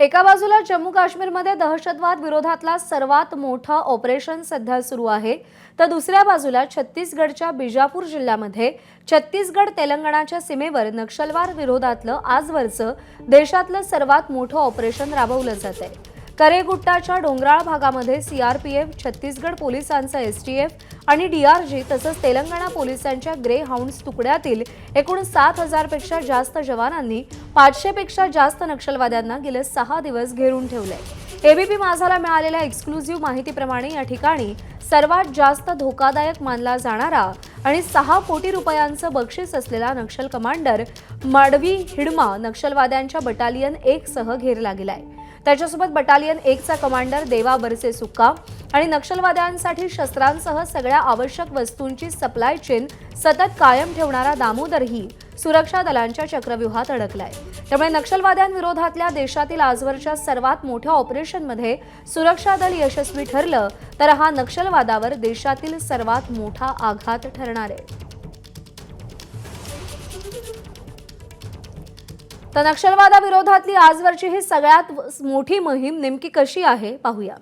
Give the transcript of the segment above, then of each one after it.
एका बाजूला जम्मू काश्मीरमध्ये दहशतवाद विरोधातला सर्वात मोठा ऑपरेशन सध्या सुरू आहे, तर दुसऱ्या बाजूला छत्तीसगडच्या बिजापूर जिल्ह्यामध्ये छत्तीसगड तेलंगणाच्या सीमेवर नक्षलवाद विरोधातलं आजवरचं देशातलं सर्वात मोठं ऑपरेशन राबवलं जात आहे। करेगुट्टाच्या डोंगराळ भागामध्ये सीआरपीएफ, छत्तीसगड पोलिसांचा एसटीएफ आणि डीआरजी तसंच तेलंगणा पोलिसांच्या ग्रे हाउंड्स तुकड्यातील एकूण 7,000 पेक्षा जास्त जवानांनी 500 पेक्षा जास्त नक्षलवाद्यांना गेले 6 दिवस घेरून ठेवले। एबीपी माझाला मिळालेल्या एक्सक्लुझिव्ह माहितीप्रमाणे या ठिकाणी सर्वात जास्त धोकादायक मानला जाणारा आणि 6 कोटी रुपयांचं बक्षीस असलेला नक्षल कमांडर माडवी हिडमा नक्षलवाद्यांच्या बटालियन 1 सह घेरला गेलाय। त्याच्यासोबत बटालियन 1 चा कमांडर देवा बरसे सुक्का आणि नक्षलवाद्यांसाठी शस्त्रांसह सगळ्या आवश्यक वस्तूंची सप्लाय चेन सतत कायम ठेवणारा दामोदरही सुरक्षा दलांच्या चक्रव्यूहात अडकलाय। त्यामुळे नक्षलवाद्यांविरोधातल्या देशातील आजवरच्या सर्वात मोठ्या ऑपरेशनमध्ये सुरक्षा दल यशस्वी ठरलं तर हा नक्षलवादावर देशातील सर्वात मोठा आघात ठरणार आहे। तर नक्षलवादाविरोधातली आजवरची ही सगळ्यात मोठी मोहीम नेमकी कशी आहे पाहूया।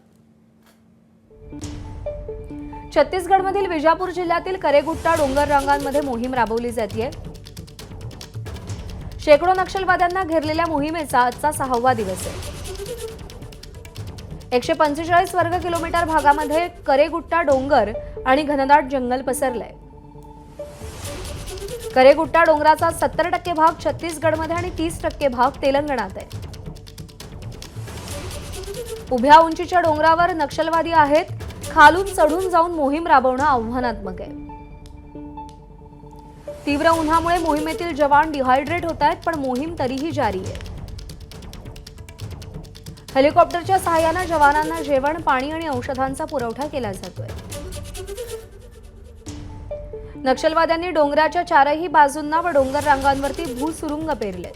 छत्तीसगडमधील बिजापूर जिल्ह्यातील करेगुट्टा डोंगर रांगांमध्ये मोहीम राबवली जाते। शेकडो नक्षलवाद्यांना घेरलेल्या मोहिमेचा आजचा 6वा दिवस आहे। 145 वर्ग किलोमीटर भागामध्ये करेगुट्टा डोंगर आणि घनदाट जंगल पसरलंय। करेगुट्टा डोंगराचा 70% भाग छत्तीसगडमध्ये आणि 30% भाग तेलंगणात आहे। उभ्या उंचीच्या डोंगरावर नक्षलवादी आहेत। खालून चढून जाऊन मोहीम राबवणं आव्हानात्मक आहे। तीव्र उन्हामुळे मोहिमेतील जवान डिहायड्रेट होत आहेत, पण मोहीम तरीही जारी आहे। हेलिकॉप्टरच्या सहाय्याने जवानांना जेवण, पाणी आणि औषधांचा पुरवठा केला जातोय। नक्षलवाद्यांनी डोंगराच्या चारही बाजूंना व डोंगर रांगांवरती भूसुरुंग पेरले।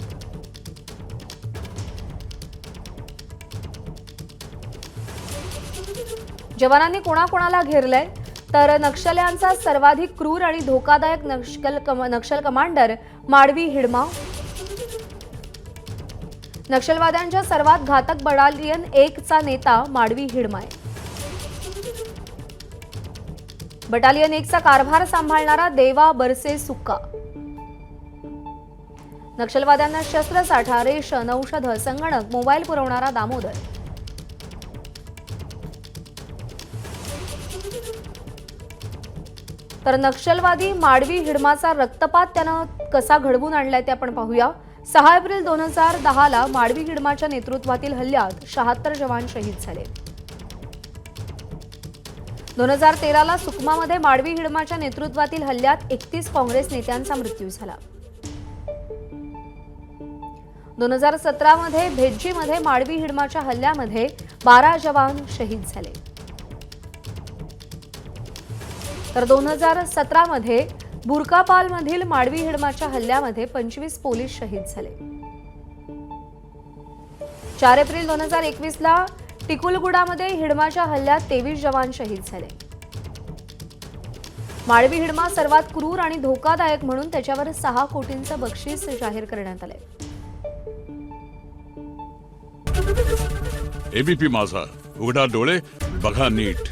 जवानांनी कोणाकोणाला घेरलंय तर नक्षल्यांचा सर्वाधिक क्रूर आणि धोकादायक नक्षल कमांडर माडवी हिडमा, नक्षलवाद्यांच्या सर्वात घातक बटालियन 1 चा नेता माडवी हिडमा आहे। बटालियन 1 चा कारभार सांभाळणारा देवा बरसे सुक्का, नक्षलवाद्यांना शस्त्रसाठा, रेशन, औषध, संगणक, मोबाईल पुरवणारा दामोदर, तर नक्षलवादी माडवी हिडमाचा रक्तपात त्यानं कसा घडवून आणलाय ते आपण पाहूया। 6 एप्रिल 2010 ला माडवी हिडमाच्या नेतृत्वातील हल्ल्यात 76 जवान शहीद झाले। 2013 ला सुकमामध्ये माडवी हिडमाच्या नेतृत्वातील हल्ल्यात 31 काँग्रेस नेत्यांचा मृत्यू झाला। 2017 मध्ये भेज्जीमध्ये माडवी हिडमाच्या हल्ल्यामध्ये 12 जवान शहीद झाले। तर 2017 मध्ये बुरकापालमधील माडवी हिडमाच्या हल्ल्यामध्ये 25 पोलीस शहीद झाले। 4 एप्रिल 2021 ला टिकुलगुडामध्ये हिडमाच्या हल्ल्यात 23 जवान शहीद झाले। माडवी हिडमा सर्वात क्रूर आणि धोकादायक म्हणून त्याच्यावर 6 कोटींचं बक्षीस जाहीर करण्यात आले। एबीपी माझा, उघडा डोळे बघा नीट।